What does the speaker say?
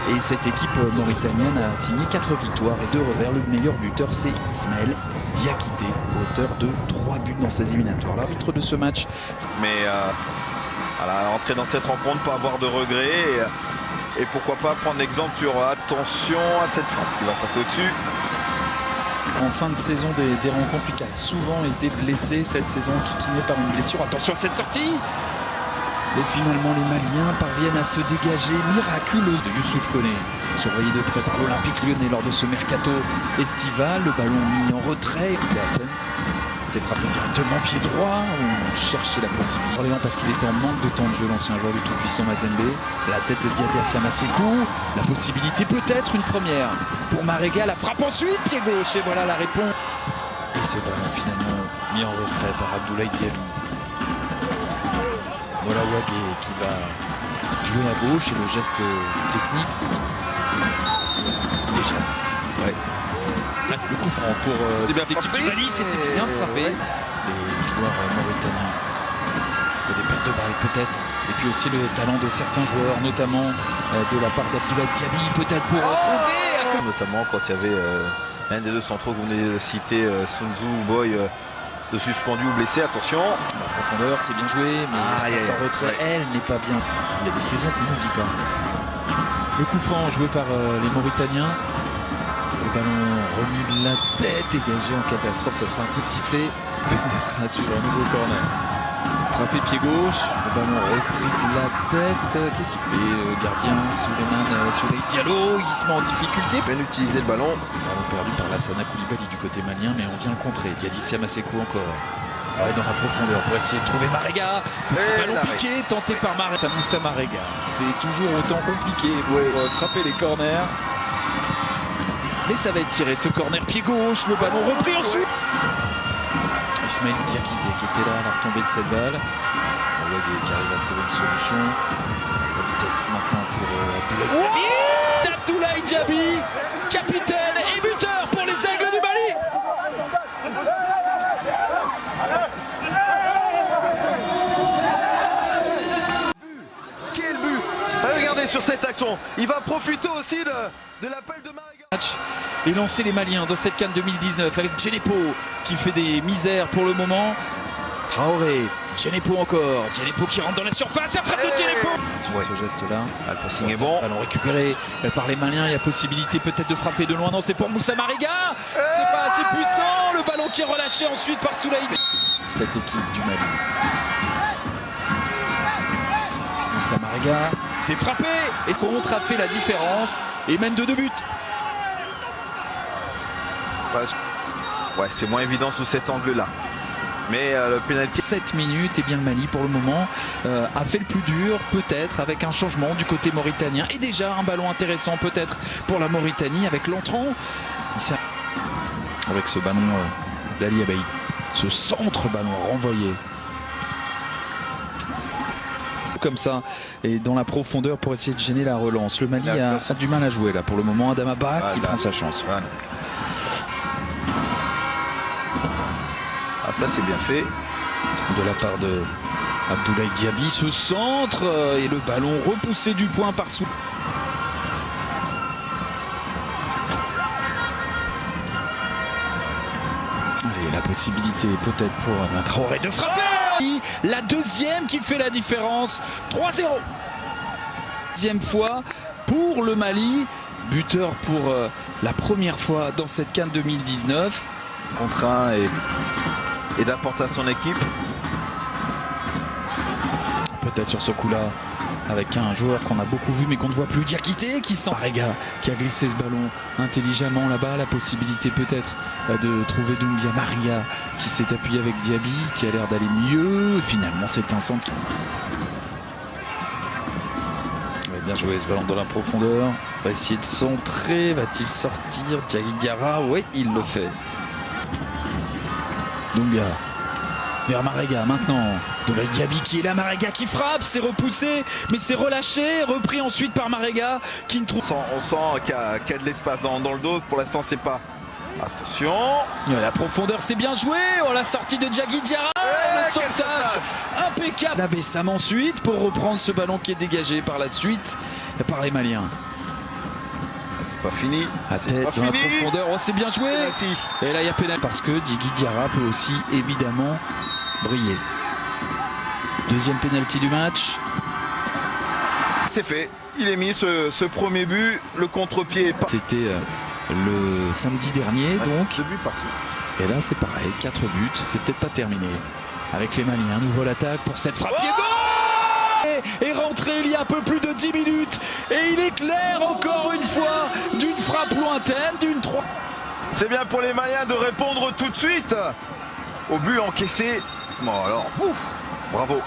Et cette équipe mauritanienne a signé 4 victoires et 2 revers. Le meilleur buteur, c'est Ismaël Diakité, auteur de 3 buts dans ces éliminatoires. L'arbitre de ce match. Mais à la rentrée dans cette rencontre, pas avoir de regrets. Et pourquoi pas prendre exemple sur attention à cette frappe qui va passer au-dessus. En fin de saison des rencontres, il a souvent été blessé cette saison, kikiné par une blessure. Attention à cette sortie! Et finalement, les Maliens parviennent à se dégager miraculeuse de Youssouf Koné. Surveillé de près par l'Olympique Lyonnais lors de ce mercato estival. Le ballon mis en retrait. C'est frappé directement pied droit. On cherchait la possibilité. Orléans parce qu'il était en manque de temps de jeu, l'ancien joueur du tout-puissant Mazembe. La tête de Diadia Massekou. La possibilité peut-être une première pour Marega. La frappe ensuite, pied gauche. Et voilà la réponse. Et ce ballon finalement mis en retrait par Abdoulaye Diaby. Voilà Ouagé qui va jouer à gauche et le geste technique. Déjà. Ouais. Le coup franc pour cette équipe du Mali, c'était bien frappé. Les joueurs mauritaniens, des pertes de balles peut-être. Et puis aussi le talent de certains joueurs, notamment de la part d'Abdoulaye Diaby, peut-être pour trouver. Notamment quand il y avait un des deux centraux que vous venez de citer, Sun Tzu Boy, de suspendu ou blessé. Attention. La profondeur, c'est bien joué, mais sans retrait, elle n'est pas bien. Il y a des saisons qu'on n'oublie pas. Le coup franc joué par les Mauritaniens. Le ballon remis de la tête, dégagé en catastrophe, ça sera un coup de sifflet, ça sera sur un nouveau corner. Frappé pied gauche, le ballon repris de la tête. Qu'est-ce qu'il fait gardien Souleymane Souley Diallo, il se met en difficulté. Bien utiliser le ballon. Ballon perdu par Lassana Koulibaly du côté malien, mais on vient le contrer. Diadia Massekou encore. Ouais, dans la profondeur pour essayer de trouver Marega. Petit ballon piqué, tenté par Marega. Moussa Marega. C'est toujours autant compliqué pour frapper les corners. Mais ça va être tiré, ce corner pied gauche, le ballon repris ensuite. Ismaël Diakité qui était là à la retombée de cette balle. Ouagé qui arrive à trouver une solution. La vitesse maintenant pour Abdoulaye Diaby. Abdoulaye Diaby, capitaine et buteur pour les Aigles du Mali. Quel but! Regardez sur cette action, il va profiter aussi de l'appel de Marega. Et lancer les Maliens dans cette CAN 2019 avec Djenepo qui fait des misères pour le moment. Traoré, Djenepo encore, Djenepo qui rentre dans la surface, la frappe de Djenepo. Sur ce geste-là, le passing est bon. Ballon récupéré par les Maliens, il y a possibilité peut-être de frapper de loin. Non, c'est pour Moussa Marega. C'est pas assez puissant. Le ballon qui est relâché ensuite par Soulaïd. Cette équipe du Mali. Moussa Marega, c'est frappé. Et contre a fait la différence et mène de 2 buts. Ouais, c'est moins évident sous cet angle-là. Mais le pénalty. 7 minutes, et bien le Mali pour le moment a fait le plus dur, peut-être avec un changement du côté mauritanien. Et déjà un ballon intéressant peut-être pour la Mauritanie avec l'entrant. Avec ce ballon d'Ali Abaï. Ce centre ballon renvoyé. Comme ça et dans la profondeur pour essayer de gêner la relance. Le Mali a du mal à jouer là pour le moment. Adama Ba qui prend sa chance. Voilà. Ah, ça c'est bien fait. De la part de Abdoulaye Diaby, ce centre et le ballon repoussé du point par Sou. Allez, la possibilité peut-être pour un Traoré de frapper. La deuxième qui fait la différence. 3-0. Deuxième fois pour le Mali. Buteur pour la première fois dans cette CAN 2019. Contraint et d'apporter à son équipe. Peut-être sur ce coup-là, avec un joueur qu'on a beaucoup vu mais qu'on ne voit plus, Diakité qui sent Marega qui a glissé ce ballon intelligemment là-bas. La possibilité peut-être de trouver Doumbia. Marega qui s'est appuyé avec Diaby, qui a l'air d'aller mieux. Finalement, c'est un centre. Bien joué ce ballon dans la profondeur. Va essayer de centrer. Va-t-il sortir? Diaguigara, oui, il le fait. Doumbia vers Marega maintenant. Abdoulaye Diaby qui est là, Marega qui frappe, c'est repoussé, mais c'est relâché, repris ensuite par Marega qui ne trouve. On sent qu'il y a de l'espace dans le dos. Pour l'instant, c'est pas. Attention. La profondeur, c'est bien joué. Oh, la sortie de Diaguigara. Le sauvetage impeccable. Bessam ensuite pour reprendre ce ballon qui est dégagé par la suite par les Maliens. c'est pas fini. À tête, dans la profondeur, oh, c'est bien joué. Penalty. Et là il y a pénal parce que Djigui Diarra peut aussi évidemment briller. Deuxième pénalty du match. C'est fait, il est mis ce premier but, le contre-pied est pas... C'était le samedi dernier donc. 2 buts partout. Et là c'est pareil, 4 buts, c'est peut-être pas terminé. Avec les Maliens, nouveau l'attaque pour cette frappe. Et rentré il y a un peu plus de 10 minutes. Et il éclaire encore une fois d'une frappe lointaine, d'une 3. C'est bien pour les Maliens de répondre tout de suite au but encaissé. Bon alors, bravo.